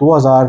2000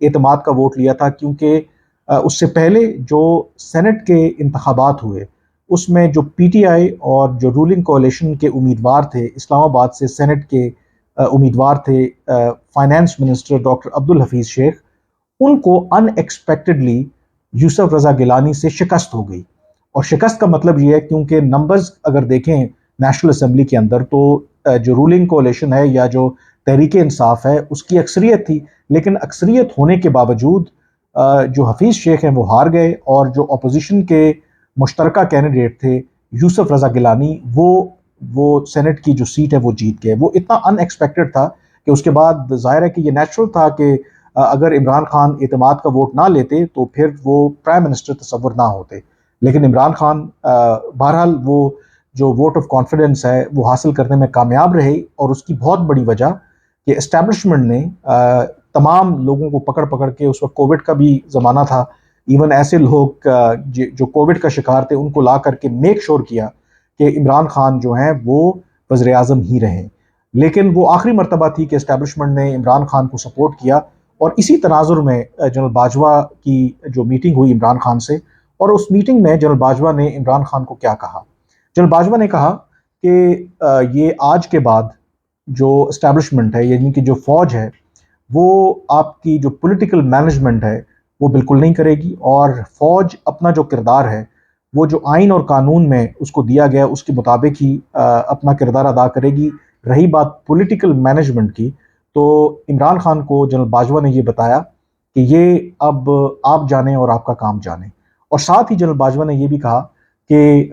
اعتماد کا ووٹ لیا تھا، کیونکہ اس سے پہلے جو سینٹ کے انتخابات ہوئے اس میں جو پی ٹی آئی اور جو رولنگ کولیشن کے امیدوار تھے، اسلام آباد سے سینٹ کے امیدوار تھے فائنانس منسٹر ڈاکٹر عبدالحفیظ شیخ، ان کو ان ایکسپیکٹڈلی یوسف رضا گیلانی سے شکست ہو گئی۔ اور شکست کا مطلب یہ ہے کیونکہ نمبرز اگر دیکھیں نیشنل اسمبلی کے اندر تو جو رولنگ کولیشن ہے یا جو تحریک انصاف ہے اس کی اکثریت تھی، لیکن اکثریت ہونے کے باوجود جو حفیظ شیخ ہیں وہ ہار گئے، اور جو اپوزیشن کے مشترکہ کینڈیڈیٹ تھے یوسف رضا گیلانی، وہ سینٹ کی جو سیٹ ہے وہ جیت گئے۔ وہ اتنا ان ایکسپیکٹڈ تھا کہ اس کے بعد ظاہر ہے کہ یہ نیچرل تھا کہ اگر عمران خان اعتماد کا ووٹ نہ لیتے تو پھر وہ پرائم منسٹر تصور نہ ہوتے، لیکن عمران خان بہرحال وہ جو ووٹ آف کانفیڈنس ہے وہ حاصل کرنے میں کامیاب رہے، اور اس کی بہت بڑی وجہ کہ اسٹیبلشمنٹ نے تمام لوگوں کو پکڑ پکڑ کے، اس وقت کووڈ کا بھی زمانہ تھا، ایون ایسے لوگ جو کووڈ کا شکار تھے ان کو لا کر کے میک شور کیا کہ عمران خان جو ہیں وہ وزیر اعظم ہی رہیں۔ لیکن وہ آخری مرتبہ تھی کہ اسٹیبلشمنٹ نے عمران خان کو سپورٹ کیا، اور اسی تناظر میں جنرل باجوہ کی جو میٹنگ ہوئی عمران خان سے، اور اس میٹنگ میں جنرل باجوہ نے عمران خان کو کیا کہا؟ جنرل باجوہ نے کہا کہ یہ آج کے بعد جو اسٹیبلشمنٹ ہے، یعنی کہ جو فوج ہے، وہ آپ کی جو پولیٹیکل مینجمنٹ ہے وہ بالکل نہیں کرے گی، اور فوج اپنا جو کردار ہے وہ جو آئین اور قانون میں اس کو دیا گیا اس کے مطابق ہی اپنا کردار ادا کرے گی۔ رہی بات پولیٹیکل مینجمنٹ کی، تو عمران خان کو جنرل باجوہ نے یہ بتایا کہ یہ اب آپ جانیں اور آپ کا کام جانیں، اور ساتھ ہی جنرل باجوہ نے یہ بھی کہا کہ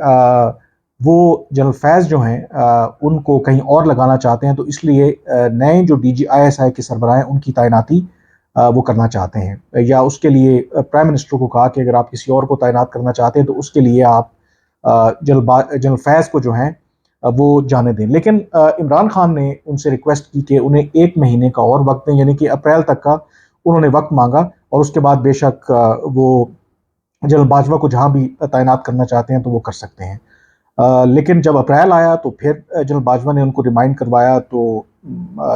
وہ جنرل فیض جو ہیں ان کو کہیں اور لگانا چاہتے ہیں، تو اس لیے نئے جو ڈی جی آئی ایس آئی کے سربراہ ہیں ان کی تعیناتی وہ کرنا چاہتے ہیں، یا اس کے لیے پرائم منسٹر کو کہا کہ اگر آپ کسی اور کو تعینات کرنا چاہتے ہیں تو اس کے لیے آپ جنرل فیض کو جو ہیں وہ جانے دیں۔ لیکن عمران خان نے ان سے ریکویسٹ کی کہ انہیں 1 مہینے کا اور وقت دیں، یعنی کہ اپریل تک کا انہوں نے وقت مانگا، اور اس کے بعد بے شک وہ جنرل باجوہ کو جہاں بھی تعینات کرنا چاہتے ہیں تو وہ کر سکتے ہیں۔ لیکن جب اپریل آیا تو پھر جنرل باجوہ نے ان کو ریمائنڈ کروایا، تو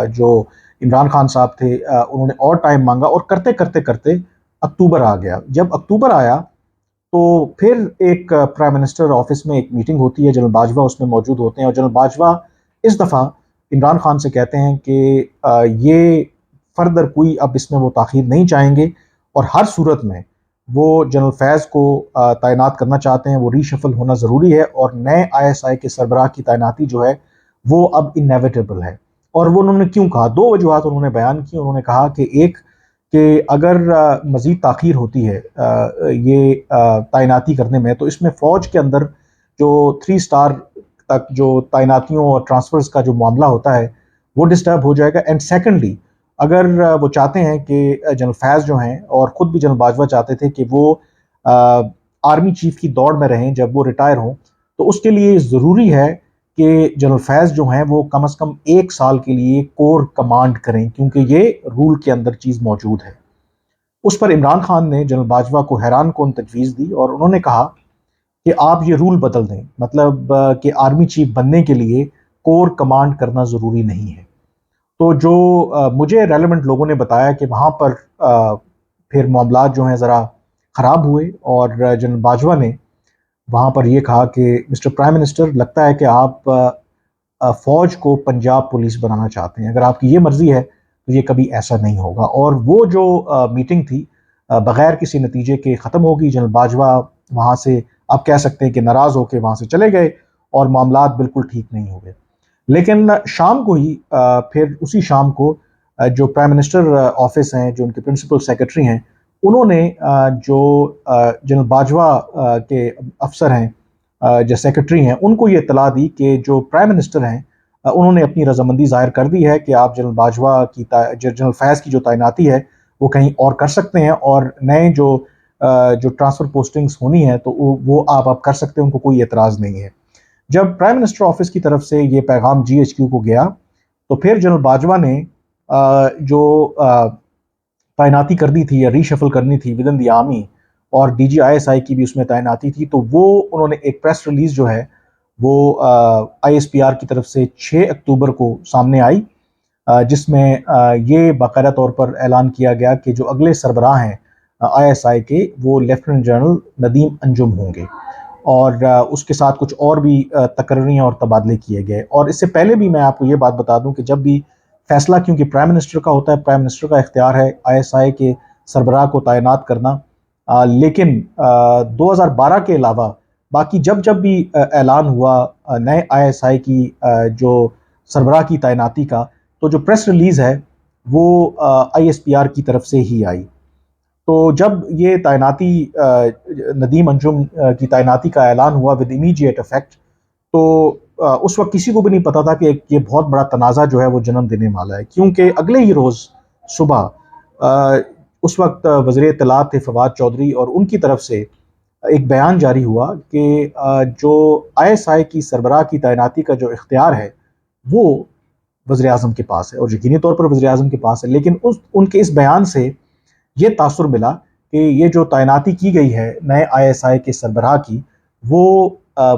جو عمران خان صاحب تھے انہوں نے اور ٹائم مانگا، اور کرتے کرتے کرتے اکتوبر آ گیا۔ جب اکتوبر آیا تو پھر ایک پرائم منسٹر آفس میں ایک میٹنگ ہوتی ہے، جنرل باجوہ اس میں موجود ہوتے ہیں، اور جنرل باجوہ اس دفعہ عمران خان سے کہتے ہیں کہ یہ فردر کوئی اب اس میں وہ تاخیر نہیں چاہیں گے، اور ہر صورت میں وہ جنرل فیض کو تعینات کرنا چاہتے ہیں، وہ ری شفل ہونا ضروری ہے، اور نئے آئی ایس آئی کے سربراہ کی تعیناتی جو ہے وہ اب انیویٹیبل ہے۔ اور وہ انہوں نے کیوں کہا؟ 2 وجوہات انہوں نے بیان کی۔ انہوں نے کہا کہ ایک کہ اگر مزید تاخیر ہوتی ہے یہ تعیناتی کرنے میں، تو اس میں فوج کے اندر جو 3 اسٹار تک جو تعیناتیوں اور ٹرانسفرز کا جو معاملہ ہوتا ہے وہ ڈسٹرب ہو جائے گا۔ اینڈ سیکنڈلی، اگر وہ چاہتے ہیں کہ جنرل فیض جو ہیں، اور خود بھی جنرل باجوہ چاہتے تھے کہ وہ آرمی چیف کی دوڑ میں رہیں جب وہ ریٹائر ہوں، تو اس کے لیے ضروری ہے کہ جنرل فیض جو ہیں وہ کم از کم 1 سال کے لیے کور کمانڈ کریں، کیونکہ یہ رول کے اندر چیز موجود ہے۔ اس پر عمران خان نے جنرل باجوہ کو حیران کن تجویز دی، اور انہوں نے کہا کہ آپ یہ رول بدل دیں، مطلب کہ آرمی چیف بننے کے لیے کور کمانڈ کرنا ضروری نہیں ہے۔ تو جو مجھے ریلیونٹ لوگوں نے بتایا کہ وہاں پر پھر معاملات جو ہیں ذرا خراب ہوئے، اور جنرل باجوہ نے وہاں پر یہ کہا کہ مسٹر پرائم منسٹر، لگتا ہے کہ آپ فوج کو پنجاب پولیس بنانا چاہتے ہیں، اگر آپ کی یہ مرضی ہے تو یہ کبھی ایسا نہیں ہوگا۔ اور وہ جو میٹنگ تھی بغیر کسی نتیجے کے ختم ہوگی۔ جنرل باجوہ وہاں سے آپ کہہ سکتے ہیں کہ ناراض ہو کے وہاں سے چلے گئے، اور معاملات بالکل ٹھیک نہیں ہوئے۔ لیکن شام کو ہی پھر اسی شام کو جو پرائم منسٹر آفس ہیں، جو ان کے پرنسپل سیکرٹری ہیں، انہوں نے جو جنرل باجوہ کے افسر ہیں، جو سیکرٹری ہیں، ان کو یہ اطلاع دی کہ جو پرائم منسٹر ہیں انہوں نے اپنی رضامندی ظاہر کر دی ہے کہ آپ جنرل باجوہ کی جنرل فیض کی جو تعیناتی ہے وہ کہیں اور کر سکتے ہیں، اور نئے جو ٹرانسفر پوسٹنگز ہونی ہے تو وہ آپ کر سکتے ہیں، ان کو کوئی اعتراض نہیں ہے۔ جب پرائم منسٹر آفس کی طرف سے یہ پیغام جی ایچ کیو کو گیا، تو پھر جنرل باجوہ نے جو تعیناتی کرنی تھی یا ری شفل کرنی تھی ود ان دی آرمی، اور D G I S I کی بھی اس میں تعیناتی تھی، تو وہ انہوں نے ایک پریس ریلیز جو ہے وہ آئی ایس پی آر کی طرف سے 6 اکتوبر کو سامنے آئی، جس میں یہ باقاعدہ طور پر اعلان کیا گیا کہ جو اگلے سربراہ ہیں ISI کے وہ لیفٹیننٹ جنرل ندیم انجم ہوں گے، اور اس کے ساتھ کچھ اور بھی تقرریاں اور تبادلے کیے گئے۔ اور اس سے پہلے بھی میں آپ کو یہ بات بتا دوں کہ جب بھی فیصلہ، کیونکہ پرائم منسٹر کا ہوتا ہے، پرائم منسٹر کا اختیار ہے ISI کے سربراہ کو تعینات کرنا، لیکن 2012 کے علاوہ باقی جب بھی اعلان ہوا نئے ISI کی جو سربراہ کی تعیناتی کا، تو جو پریس ریلیز ہے وہ ISPR کی طرف سے ہی آئی۔ تو جب یہ تعیناتی ندیم انجم کی تعیناتی کا اعلان ہوا ود امیجیٹ افیکٹ، تو اس وقت کسی کو بھی نہیں پتا تھا کہ یہ بہت بڑا تنازع جو ہے وہ جنم دینے والا ہے، کیونکہ اگلے ہی روز صبح اس وقت وزیر اطلاعات تھے فواد چودھری، اور ان کی طرف سے ایک بیان جاری ہوا کہ جو ISI کی سربراہ کی تعیناتی کا جو اختیار ہے وہ وزیر اعظم کے پاس ہے، اور یقینی طور پر وزیر اعظم کے پاس ہے۔ لیکن ان کے اس بیان سے یہ تاثر ملا کہ یہ جو تعیناتی کی گئی ہے نئے ISI کے سربراہ کی، وہ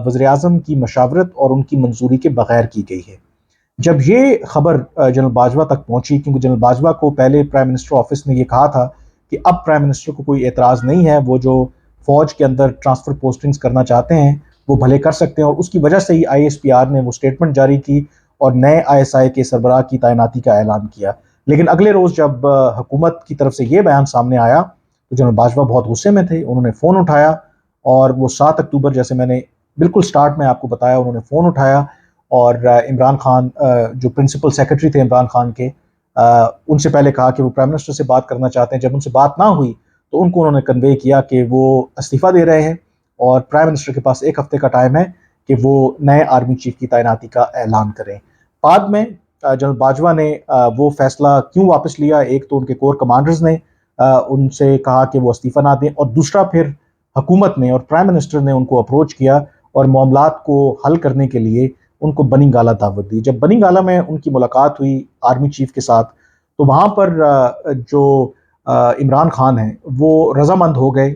وزیر اعظم کی مشاورت اور ان کی منظوری کے بغیر کی گئی ہے۔ جب یہ خبر جنرل باجوہ تک پہنچی، کیونکہ جنرل باجوہ کو پہلے پرائم منسٹر آفس نے یہ کہا تھا کہ اب پرائم منسٹر کو کوئی اعتراض نہیں ہے، وہ جو فوج کے اندر ٹرانسفر پوسٹنگز کرنا چاہتے ہیں وہ بھلے کر سکتے ہیں، اور اس کی وجہ سے ہی ISPR نے وہ سٹیٹمنٹ جاری کی اور نئے ISI کے سربراہ کی تعیناتی کا اعلان کیا۔ لیکن اگلے روز جب حکومت کی طرف سے یہ بیان سامنے آیا تو جنرل باجوہ بہت غصے میں تھے، انہوں نے فون اٹھایا، اور وہ 7 اکتوبر، جیسے میں نے بالکل سٹارٹ میں آپ کو بتایا، انہوں نے فون اٹھایا اور عمران خان جو پرنسپل سیکرٹری تھے عمران خان کے، ان سے پہلے کہا کہ وہ پرائم منسٹر سے بات کرنا چاہتے ہیں۔ جب ان سے بات نہ ہوئی تو ان کو انہوں نے کنوے کیا کہ وہ استعفیٰ دے رہے ہیں، اور پرائم منسٹر کے پاس 1 ہفتے کا ٹائم ہے کہ وہ نئے آرمی چیف کی تعیناتی کا اعلان کریں۔ بعد میں جنرل باجوہ نے وہ فیصلہ کیوں واپس لیا؟ ایک تو ان کے کور کمانڈرز نے ان سے کہا کہ وہ استعفیٰ نہ دیں، اور دوسرا پھر حکومت نے اور پرائم منسٹر نے ان کو اپروچ کیا اور معاملات کو حل کرنے کے لیے ان کو بنی گالہ دعوت دی۔ جب بنی گالہ میں ان کی ملاقات ہوئی آرمی چیف کے ساتھ، تو وہاں پر جو عمران خان ہیں وہ رضامند ہو گئے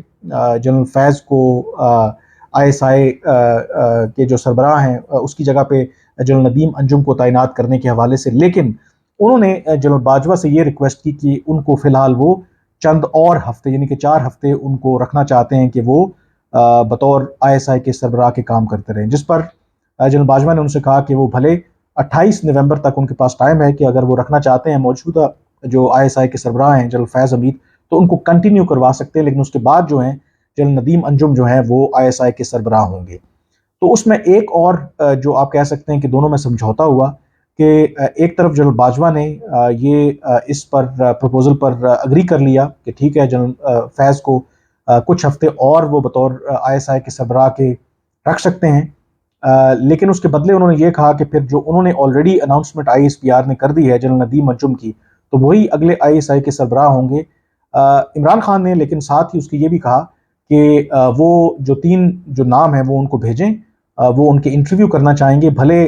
جنرل فیض کو ISI کے جو سربراہ ہیں اس کی جگہ پہ جنرل ندیم انجم کو تعینات کرنے کے حوالے سے، لیکن انہوں نے جنرل باجوہ سے یہ ریکویسٹ کی کہ ان کو فی الحال وہ چند اور ہفتے، یعنی کہ 4 ہفتے ان کو رکھنا چاہتے ہیں کہ وہ بطور ISI کے سربراہ کے کام کرتے رہیں، جس پر جنرل باجوہ نے ان سے کہا کہ وہ بھلے 28 نومبر تک ان کے پاس ٹائم ہے کہ اگر وہ رکھنا چاہتے ہیں موجودہ جو ISI کے سربراہ ہیں جنرل فیض حمید، تو ان کو کنٹینیو کروا سکتے ہیں، لیکن اس کے بعد جو ہیں جنرل ندیم انجم جو ہیں وہ ISI کے سربراہ ہوں گے۔ تو اس میں ایک اور جو آپ کہہ سکتے ہیں کہ دونوں میں سمجھوتا ہوا کہ ایک طرف جنرل باجوہ نے یہ اس پر پروپوزل پر اگری کر لیا کہ ٹھیک ہے جنرل فیض کو کچھ ہفتے اور وہ بطور ISI کے سربراہ کے رکھ سکتے ہیں، لیکن اس کے بدلے انہوں نے یہ کہا کہ پھر جو انہوں نے آلریڈی اناؤنسمنٹ ISPR نے کر دی ہے جنرل ندیم انجم کی، تو وہی اگلے ISI کے سربراہ ہوں گے۔ عمران خان نے لیکن ساتھ ہی اس کی یہ بھی کہا کہ وہ جو 3 جو نام ہیں وہ ان کو بھیجیں، وہ ان کے انٹرویو کرنا چاہیں گے، بھلے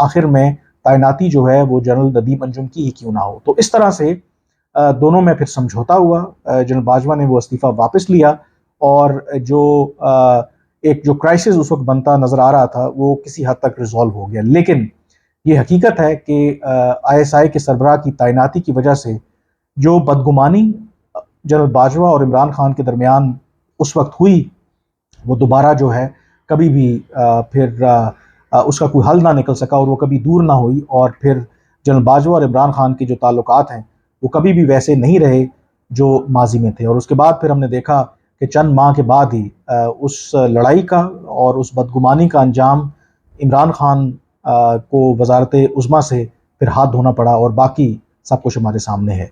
آخر میں تعیناتی جو ہے وہ جنرل ندیم انجم کی ہی کیوں نہ ہو۔ تو اس طرح سے دونوں میں پھر سمجھوتا ہوا، جنرل باجوہ نے وہ استعفیٰ واپس لیا، اور جو ایک جو کرائسس اس وقت بنتا نظر آ رہا تھا وہ کسی حد تک ریزالو ہو گیا۔ لیکن یہ حقیقت ہے کہ ISI کے سربراہ کی تعیناتی کی وجہ سے جو بدگمانی جنرل باجوہ اور عمران خان کے درمیان اس وقت ہوئی، وہ دوبارہ جو ہے کبھی بھی پھر اس کا کوئی حل نہ نکل سکا، اور وہ کبھی دور نہ ہوئی، اور پھر جنرل باجوہ اور عمران خان کے جو تعلقات ہیں وہ کبھی بھی ویسے نہیں رہے جو ماضی میں تھے۔ اور اس کے بعد پھر ہم نے دیکھا کہ چند ماہ کے بعد ہی اس لڑائی کا اور اس بدگمانی کا انجام عمران خان کو وزارت عظمیٰ سے پھر ہاتھ دھونا پڑا، اور باقی سب کچھ ہمارے سامنے ہے۔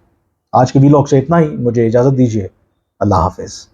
آج کے ویلاگ سے اتنا ہی، مجھے اجازت دیجیے، اللہ حافظ۔